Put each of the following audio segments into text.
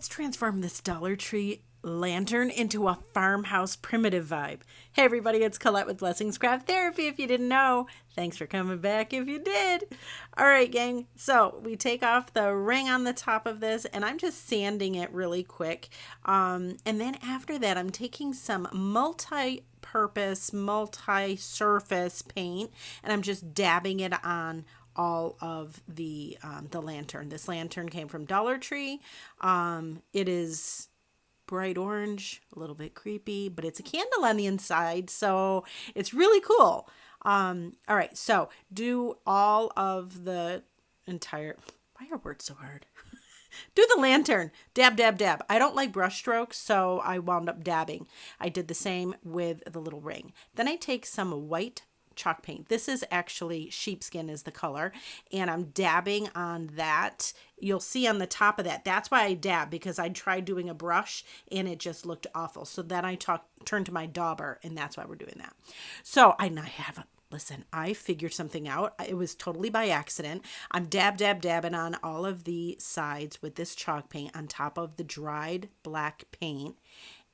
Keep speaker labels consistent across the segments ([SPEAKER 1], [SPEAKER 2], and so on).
[SPEAKER 1] Let's transform this Dollar Tree lantern into a farmhouse primitive vibe. Hey everybody, it's Colette with Blessings Craft Therapy if you didn't know. Thanks for coming back if you did. All right, gang. So we take off the ring on the top of this and I'm just sanding it really quick. And then after that, I'm taking some multi-purpose, multi-surface paint and I'm just dabbing it on all of the lantern. This lantern came from Dollar Tree. It is bright orange, a little bit creepy, but it's a candle on the inside, so it's really cool. All right, so do all of the entire, why are words so hard? Do the lantern, dab, dab, dab. I don't like brush strokes, so I wound up dabbing. I did the same with the little ring. Then I take some white chalk paint. This is actually sheepskin is the color, and I'm dabbing on that. You'll see on the top of that. That's why I dab, because I tried doing a brush and it just looked awful. So then I turned to my dauber, and that's why we're doing that. So listen, I figured something out. It was totally by accident. I'm dabbing on all of the sides with this chalk paint on top of the dried black paint.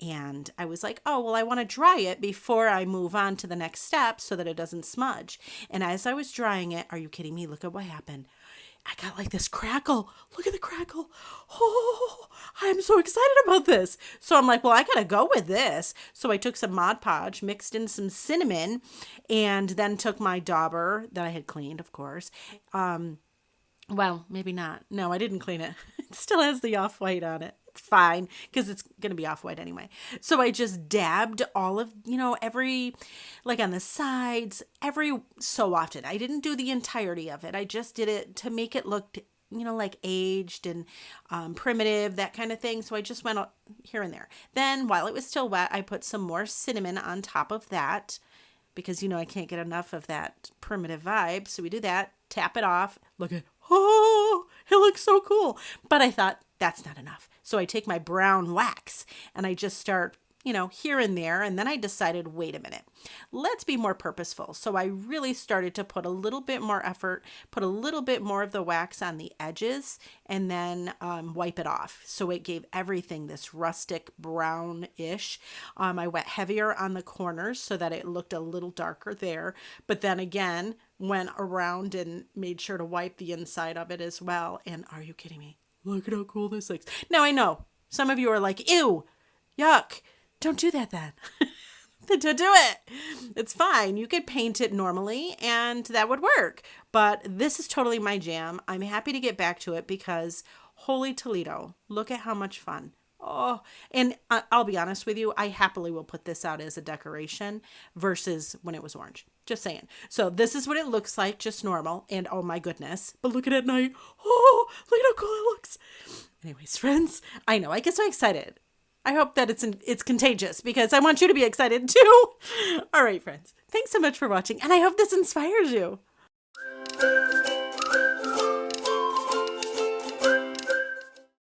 [SPEAKER 1] And I was like, oh, well, I want to dry it before I move on to the next step so that it doesn't smudge. And as I was drying it, are you kidding me? Look at what happened. I got like this crackle. Look at the crackle. Oh, I'm so excited about this. So I'm like, well, I got to go with this. So I took some Mod Podge, mixed in some cinnamon, and then took my dauber that I had cleaned, of course. Well, maybe not. No, I didn't clean it. It still has the off-white on it. Fine, because it's going to be off-white anyway. So I just dabbed all of, every, like on the sides, every so often. I didn't do the entirety of it. I just did it to make it look, like aged and primitive, that kind of thing. So I just went here and there. Then while it was still wet, I put some more cinnamon on top of that because, I can't get enough of that primitive vibe. So we do that, tap it off. Look at, it looks so cool. But I thought, that's not enough. So I take my brown wax and I just start, here and there. And then I decided, wait a minute, let's be more purposeful. So I really started to put a little bit more effort, put a little bit more of the wax on the edges, and then wipe it off. So it gave everything this rustic brownish. I went heavier on the corners so that it looked a little darker there. But then again, went around and made sure to wipe the inside of it as well. And are you kidding me? Look at how cool this looks. Now I know some of you are like, ew, yuck. Don't do that then. Don't do it. It's fine. You could paint it normally and that would work. But this is totally my jam. I'm happy to get back to it because holy Toledo, look at how much fun. Oh, and I'll be honest with you, I happily will put this out as a decoration versus when it was orange. Just saying. So this is what it looks like, just normal. And oh my goodness, but look at it at night. Oh, look at how cool it looks. Anyways, friends, I know, I get so excited. I hope that it's contagious because I want you to be excited too. All right, friends, thanks so much for watching. And I hope this inspires you.